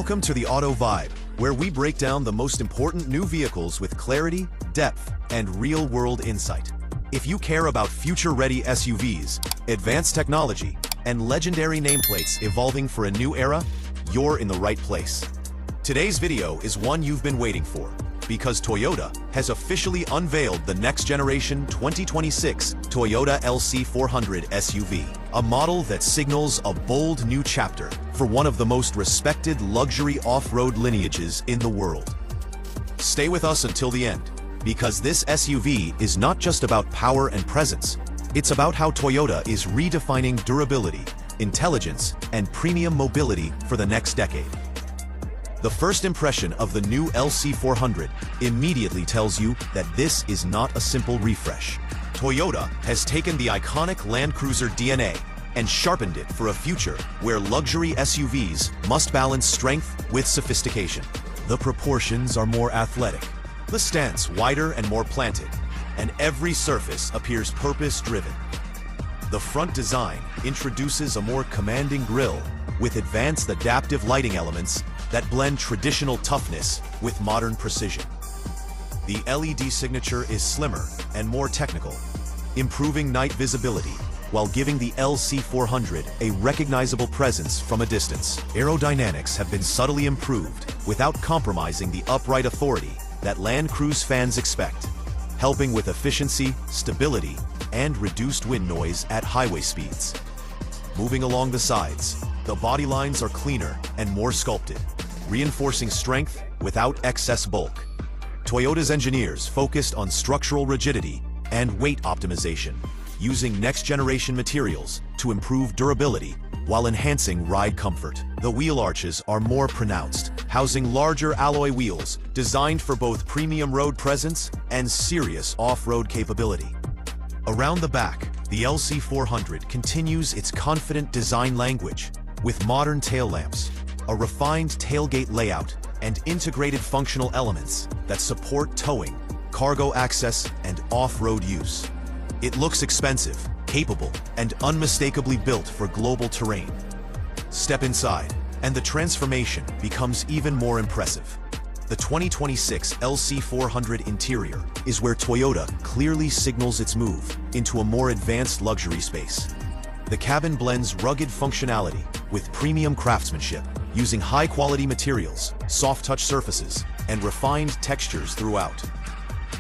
Welcome to the Auto Vibe, where we break down the most important new vehicles with clarity, depth, and real-world insight. If you care about future-ready SUVs, advanced technology, and legendary nameplates evolving for a new era, you're in the right place. Today's video is one you've been waiting for, because Toyota has officially unveiled the next-generation 2026 Toyota LC400 SUV, a model that signals a bold new chapter for one of the most respected luxury off-road lineages in the world. Stay with us until the end, because this SUV is not just about power and presence, it's about how Toyota is redefining durability, intelligence, and premium mobility for the next decade. The first impression of the new LC400 immediately tells you that this is not a simple refresh. Toyota has taken the iconic Land Cruiser DNA and sharpened it for a future where luxury SUVs must balance strength with sophistication. The proportions are more athletic, the stance wider and more planted, and every surface appears purpose-driven. The front design introduces a more commanding grille with advanced adaptive lighting elements that blend traditional toughness with modern precision. The LED signature is slimmer and more technical, improving night visibility while giving the LC400 a recognizable presence from a distance. Aerodynamics have been subtly improved without compromising the upright authority that Land Cruise fans expect, helping with efficiency, stability, and reduced wind noise at highway speeds. Moving along the sides, the body lines are cleaner and more sculpted, reinforcing strength without excess bulk. Toyota's engineers focused on structural rigidity and weight optimization, using next-generation materials to improve durability while enhancing ride comfort. The wheel arches are more pronounced, housing larger alloy wheels designed for both premium road presence and serious off-road capability. Around the back, the LC400 continues its confident design language with modern tail lamps, a refined tailgate layout, and integrated functional elements that support towing, cargo access, and off-road use. It looks expensive, capable, and unmistakably built for global terrain. Step inside, and the transformation becomes even more impressive. The 2026 LC400 interior is where Toyota clearly signals its move into a more advanced luxury space. The cabin blends rugged functionality with premium craftsmanship, using high-quality materials, soft-touch surfaces, and refined textures throughout.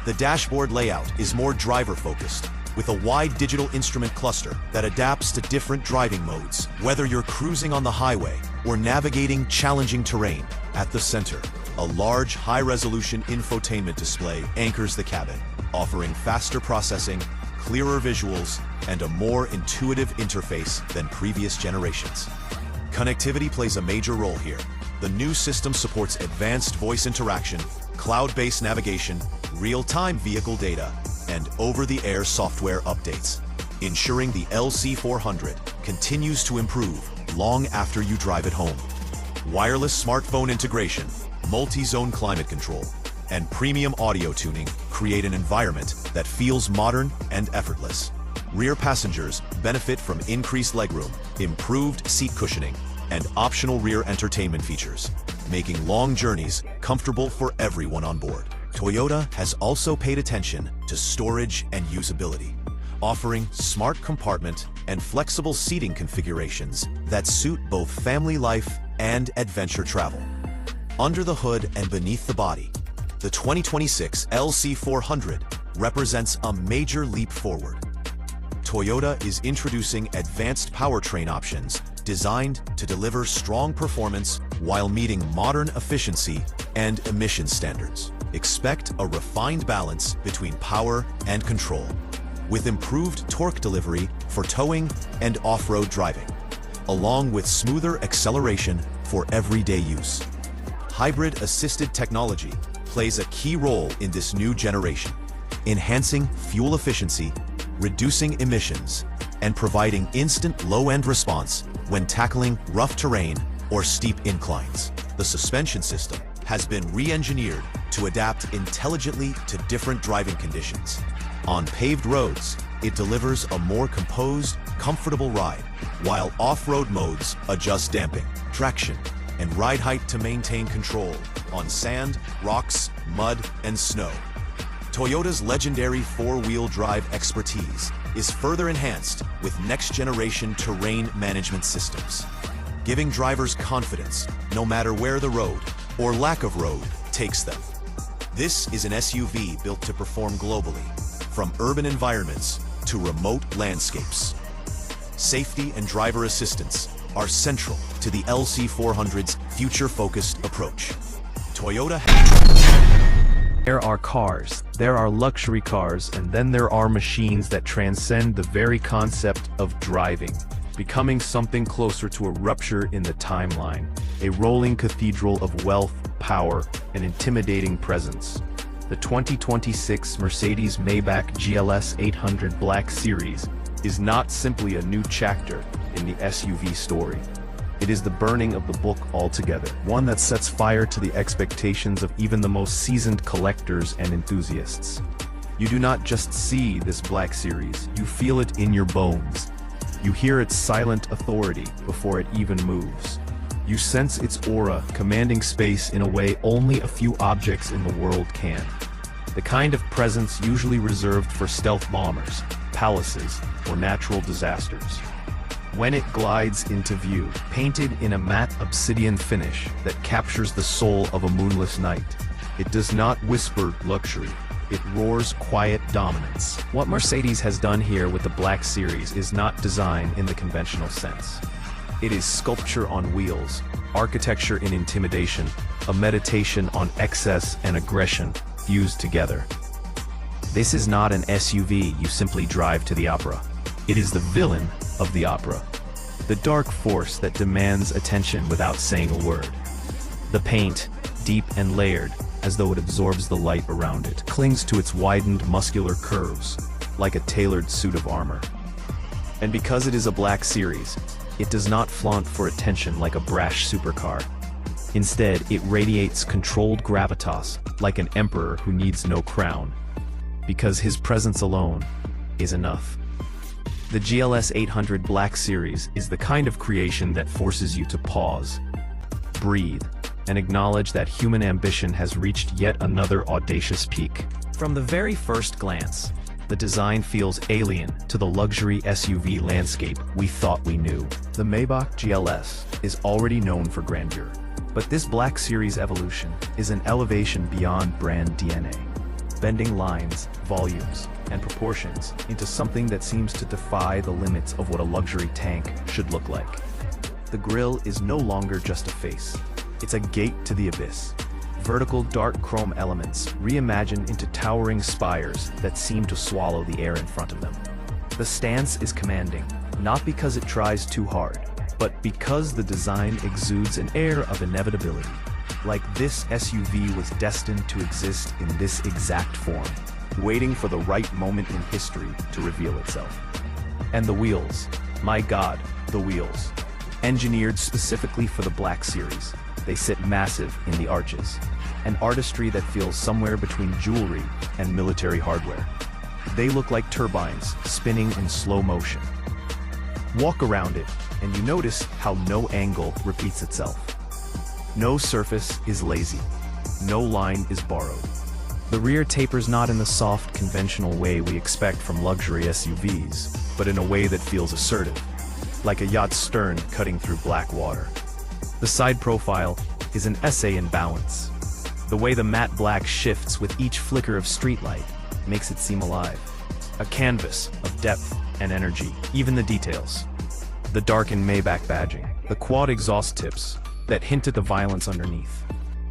The dashboard layout is more driver-focused, with a wide digital instrument cluster that adapts to different driving modes, whether you're cruising on the highway or navigating challenging terrain. At the center, a large, high-resolution infotainment display anchors the cabin, offering faster processing, clearer visuals, and a more intuitive interface than previous generations. Connectivity plays a major role here. The new system supports advanced voice interaction, cloud-based navigation, real-time vehicle data, and over-the-air software updates, ensuring the LC400 continues to improve long after you drive it home. Wireless smartphone integration, multi-zone climate control, and premium audio tuning create an environment that feels modern and effortless. Rear passengers benefit from increased legroom, improved seat cushioning, and optional rear entertainment features, making long journeys comfortable for everyone on board. Toyota has also paid attention to storage and usability, offering smart compartment and flexible seating configurations that suit both family life and adventure travel. Under the hood and beneath the body, the 2026 LC400 represents a major leap forward. Toyota is introducing advanced powertrain options designed to deliver strong performance while meeting modern efficiency and emission standards. Expect a refined balance between power and control, with improved torque delivery for towing and off-road driving, along with smoother acceleration for everyday use. Hybrid assisted technology plays a key role in this new generation, enhancing fuel efficiency, reducing emissions, and providing instant low-end response when tackling rough terrain or steep inclines. The suspension system has been re-engineered to adapt intelligently to different driving conditions. On paved roads, it delivers a more composed, comfortable ride, while off-road modes adjust damping, traction, and ride height to maintain control on sand, rocks, mud, and snow. Toyota's legendary four-wheel drive expertise is further enhanced with next-generation terrain management systems, giving drivers confidence no matter where the road, or lack of road, takes them. This is an SUV built to perform globally, from urban environments to remote landscapes. Safety and driver assistance are central to the LC400's future-focused approach. Toyota There are cars, there are luxury cars, and then there are machines that transcend the very concept of driving, becoming something closer to a rupture in the timeline, a rolling cathedral of wealth, power, and intimidating presence. The 2026 Mercedes-Maybach GLS 800 Black Series is not simply a new chapter in the SUV story. It is the burning of the book altogether, one that sets fire to the expectations of even the most seasoned collectors and enthusiasts. You do not just see this Black Series, you feel it in your bones. You hear its silent authority before it even moves. You sense its aura, commanding space in a way only a few objects in the world can. The kind of presence usually reserved for stealth bombers, palaces, or natural disasters. When it glides into view, painted in a matte obsidian finish that captures the soul of a moonless night, it does not whisper luxury, it roars quiet dominance. What Mercedes has done here with the Black Series is not design in the conventional sense. It is sculpture on wheels, architecture in intimidation, a meditation on excess and aggression fused together. This is not an SUV you simply drive to the opera. It is the villain of the opera. The dark force that demands attention without saying a word. The paint, deep and layered, as though it absorbs the light around it, clings to its widened muscular curves, like a tailored suit of armor. And because it is a Black Series, it does not flaunt for attention like a brash supercar. Instead, it radiates controlled gravitas, like an emperor who needs no crown, because his presence alone is enough. The GLS 800 Black Series is the kind of creation that forces you to pause, breathe, and acknowledge that human ambition has reached yet another audacious peak. From the very first glance, the design feels alien to the luxury SUV landscape we thought we knew. The Maybach GLS is already known for grandeur, but this Black Series evolution is an elevation beyond brand DNA, bending lines, volumes, and proportions into something that seems to defy the limits of what a luxury tank should look like. The grille is no longer just a face, it's a gate to the abyss. Vertical dark chrome elements reimagined into towering spires that seem to swallow the air in front of them. The stance is commanding, not because it tries too hard, but because the design exudes an air of inevitability, like this SUV was destined to exist in this exact form, waiting for the right moment in history to reveal itself. And the wheels, my God, the wheels. Engineered specifically for the Black Series, they sit massive in the arches, an artistry that feels somewhere between jewelry and military hardware. They look like turbines spinning in slow motion. Walk around it, and you notice how no angle repeats itself. No surface is lazy. No line is borrowed. The rear tapers not in the soft, conventional way we expect from luxury SUVs, but in a way that feels assertive, like a yacht's stern cutting through black water. The side profile is an essay in balance. The way the matte black shifts with each flicker of streetlight makes it seem alive. A canvas of depth and energy, even the details. The darkened Maybach badging, the quad exhaust tips that hint at the violence underneath.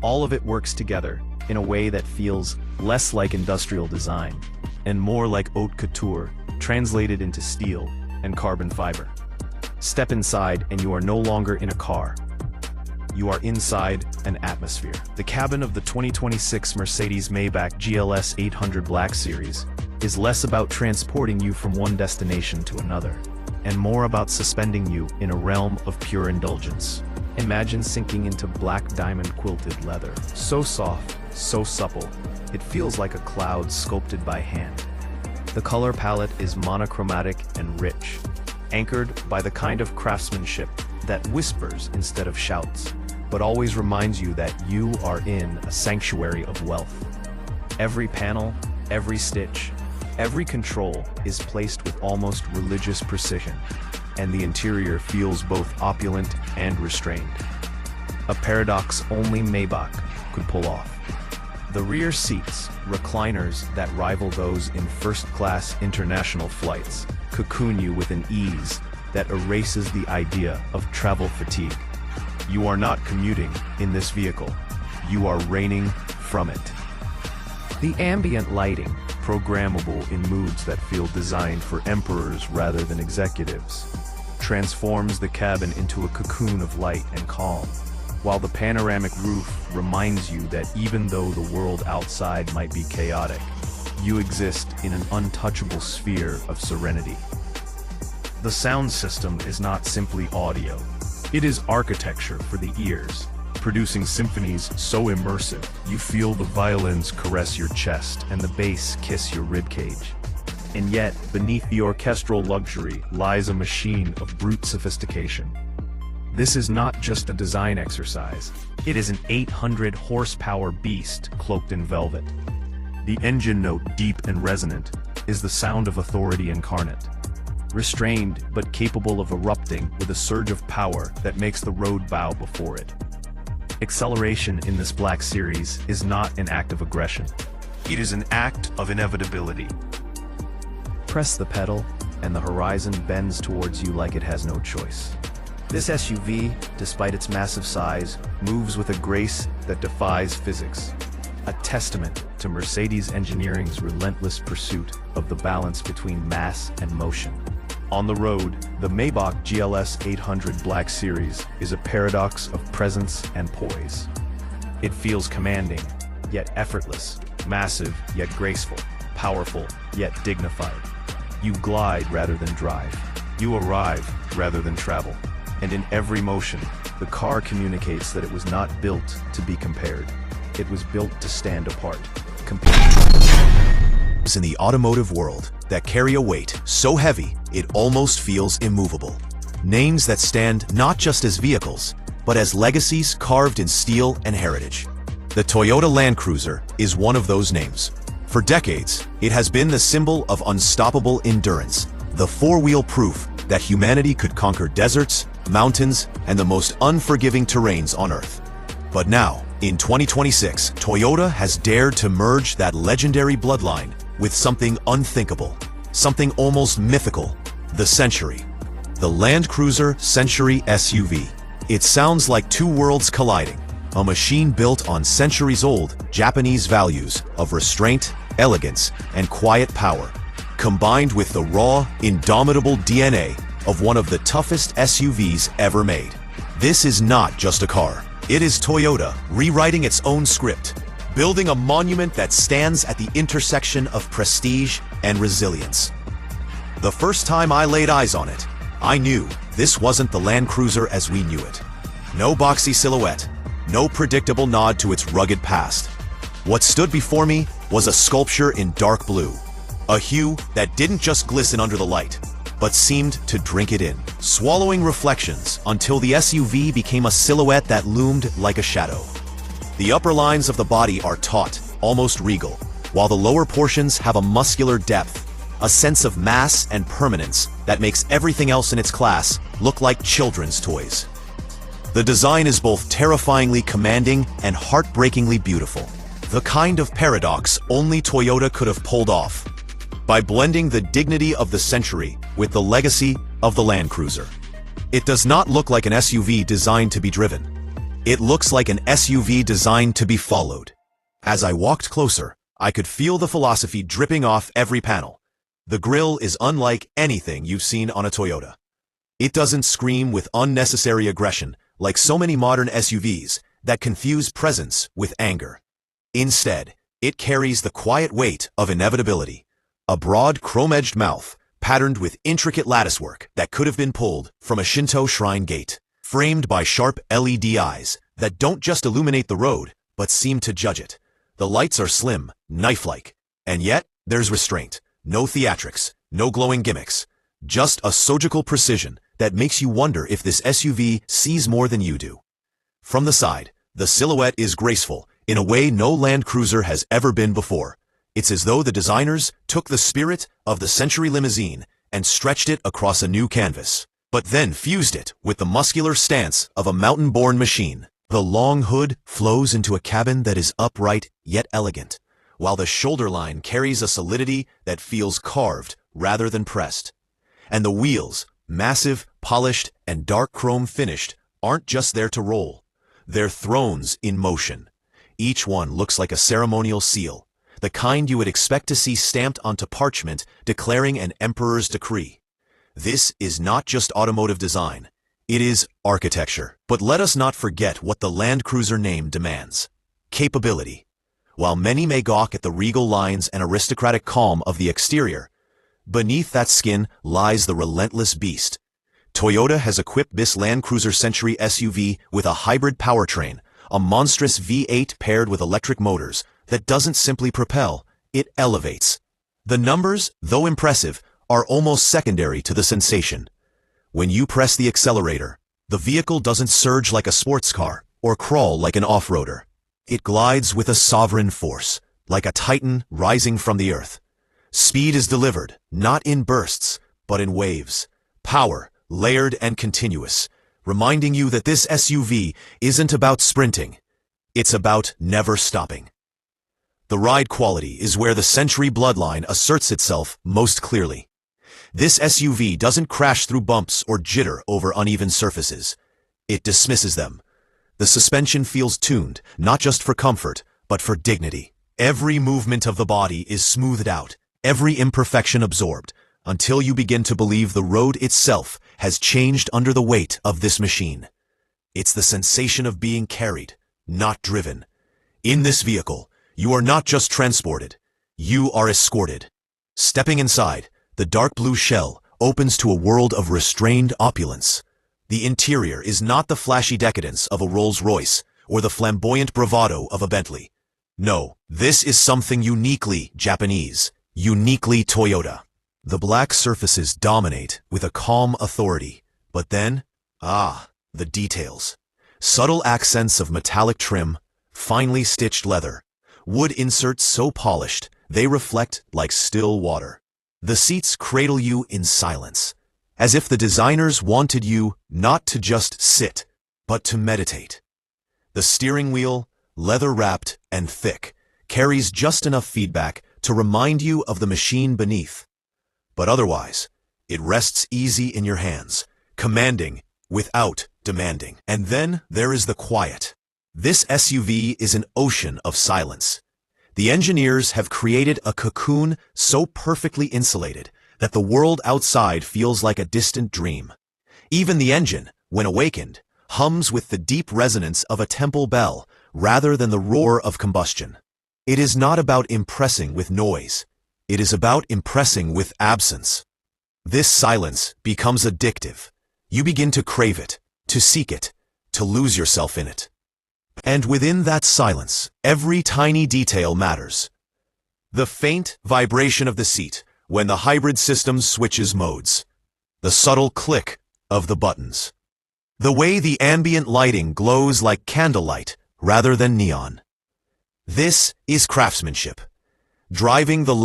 All of it works together in a way that feels less like industrial design and more like haute couture translated into steel and carbon fiber. Step inside and you are no longer in a car. You are inside an atmosphere. The cabin of the 2026 Mercedes-Maybach GLS 800 Black Series is less about transporting you from one destination to another, and more about suspending you in a realm of pure indulgence. Imagine sinking into black diamond quilted leather. So soft, so supple, it feels like a cloud sculpted by hand. The color palette is monochromatic and rich, anchored by the kind of craftsmanship that whispers instead of shouts. but always reminds you that you are in a sanctuary of wealth. Every panel, every stitch, every control is placed with almost religious precision, and the interior feels both opulent and restrained. A paradox only Maybach could pull off. The rear seats, recliners that rival those in first-class international flights, cocoon you with an ease that erases the idea of travel fatigue. You are not commuting in this vehicle. You are reigning from it. The ambient lighting, programmable in moods that feel designed for emperors rather than executives, transforms the cabin into a cocoon of light and calm, while the panoramic roof reminds you that even though the world outside might be chaotic, you exist in an untouchable sphere of serenity. The sound system is not simply audio. It is architecture for the ears, producing symphonies so immersive you feel the violins caress your chest and the bass kiss your ribcage. And yet, beneath the orchestral luxury lies a machine of brute sophistication. This is not just a design exercise. It is an 800-horsepower beast cloaked in velvet. The engine note, deep and resonant, is the sound of authority incarnate. Restrained but capable of erupting with a surge of power that makes the road bow before it. Acceleration in this Black Series is not an act of aggression. It is an act of inevitability. Press the pedal, and the horizon bends towards you like it has no choice. This SUV, despite its massive size, moves with a grace that defies physics, a testament to Mercedes engineering's relentless pursuit of the balance between mass and motion. On the road, the Maybach GLS 800 Black Series is a paradox of presence and poise. It feels commanding, yet effortless, massive, yet graceful, powerful, yet dignified. You glide rather than drive. You arrive rather than travel. And in every motion, the car communicates that it was not built to be compared. It was built to stand apart, in the automotive world that carry a weight so heavy it almost feels immovable. Names that stand not just as vehicles, but as legacies carved in steel and heritage. The Toyota Land Cruiser is one of those names. For decades, it has been the symbol of unstoppable endurance, the four-wheel proof that humanity could conquer deserts, mountains, and the most unforgiving terrains on Earth. But now, in 2026, Toyota has dared to merge that legendary bloodline with something unthinkable, something almost mythical: the Century. The Land Cruiser Century SUV. It sounds like two worlds colliding, a machine built on centuries-old Japanese values of restraint, elegance, and quiet power, combined with the raw, indomitable DNA of one of the toughest SUVs ever made. This is not just a car. It is Toyota rewriting its own script, building a monument that stands at the intersection of prestige and resilience. The first time I laid eyes on it, I knew this wasn't the Land Cruiser as we knew it. No boxy silhouette, no predictable nod to its rugged past. What stood before me was a sculpture in dark blue, a hue that didn't just glisten under the light, but seemed to drink it in, swallowing reflections until the SUV became a silhouette that loomed like a shadow. The upper lines of the body are taut, almost regal, while the lower portions have a muscular depth, a sense of mass and permanence that makes everything else in its class look like children's toys. The design is both terrifyingly commanding and heartbreakingly beautiful, the kind of paradox only Toyota could have pulled off, by blending the dignity of the Century with the legacy of the Land Cruiser. It does not look like an SUV designed to be driven. It looks like an SUV designed to be followed. As I walked closer, I could feel the philosophy dripping off every panel. The grille is unlike anything you've seen on a Toyota. It doesn't scream with unnecessary aggression like so many modern SUVs that confuse presence with anger. Instead, it carries the quiet weight of inevitability. A broad, chrome-edged mouth, patterned with intricate latticework that could have been pulled from a Shinto shrine gate, framed by sharp LED eyes that don't just illuminate the road, but seem to judge it. The lights are slim, knife-like, and yet there's restraint. No theatrics, no glowing gimmicks, just a surgical precision that makes you wonder if this SUV sees more than you do. From the side, the silhouette is graceful, in a way no Land Cruiser has ever been before. It's as though the designers took the spirit of the Century limousine and stretched it across a new canvas, but then fused it with the muscular stance of a mountain-born machine. The long hood flows into a cabin that is upright yet elegant, while the shoulder line carries a solidity that feels carved rather than pressed. And the wheels, massive, polished, and dark chrome finished, aren't just there to roll. They're thrones in motion. Each one looks like a ceremonial seal, the kind you would expect to see stamped onto parchment declaring an emperor's decree. This is not just automotive design. It is architecture. But let us not forget what the Land Cruiser name demands: capability. While many may gawk at the regal lines and aristocratic calm of the exterior, beneath that skin lies the relentless beast. Toyota has equipped this Land Cruiser Century SUV with a hybrid powertrain, a monstrous V8 paired with electric motors that doesn't simply propel, it elevates. The numbers, though impressive, are almost secondary to the sensation. When you press the accelerator, the vehicle doesn't surge like a sports car or crawl like an off-roader. It glides with a sovereign force, like a titan rising from the earth. Speed is delivered, not in bursts, but in waves. Power, layered and continuous, reminding you that this SUV isn't about sprinting. It's about never stopping. The ride quality is where the Century bloodline asserts itself most clearly. This SUV doesn't crash through bumps or jitter over uneven surfaces. It dismisses them. The suspension feels tuned, not just for comfort, but for dignity. Every movement of the body is smoothed out, every imperfection absorbed, until you begin to believe the road itself has changed under the weight of this machine. It's the sensation of being carried, not driven. In this vehicle, you are not just transported, you are escorted. Stepping inside, the dark blue shell opens to a world of restrained opulence. The interior is not the flashy decadence of a Rolls-Royce or the flamboyant bravado of a Bentley. No, this is something uniquely Japanese, uniquely Toyota. The black surfaces dominate with a calm authority, but then, the details. Subtle accents of metallic trim, finely stitched leather, wood inserts so polished they reflect like still water. The seats cradle you in silence, as if the designers wanted you not to just sit, but to meditate. The steering wheel, leather-wrapped and thick, carries just enough feedback to remind you of the machine beneath. But otherwise, it rests easy in your hands, commanding without demanding. And then there is the quiet. This SUV is an ocean of silence. The engineers have created a cocoon so perfectly insulated that the world outside feels like a distant dream. Even the engine, when awakened, hums with the deep resonance of a temple bell rather than the roar of combustion. It is not about impressing with noise. It is about impressing with absence. This silence becomes addictive. You begin to crave it, to seek it, to lose yourself in it. And within that silence, every tiny detail matters. The faint vibration of the seat when the hybrid system switches modes. The subtle click of the buttons. The way the ambient lighting glows like candlelight rather than neon. This is craftsmanship. Driving the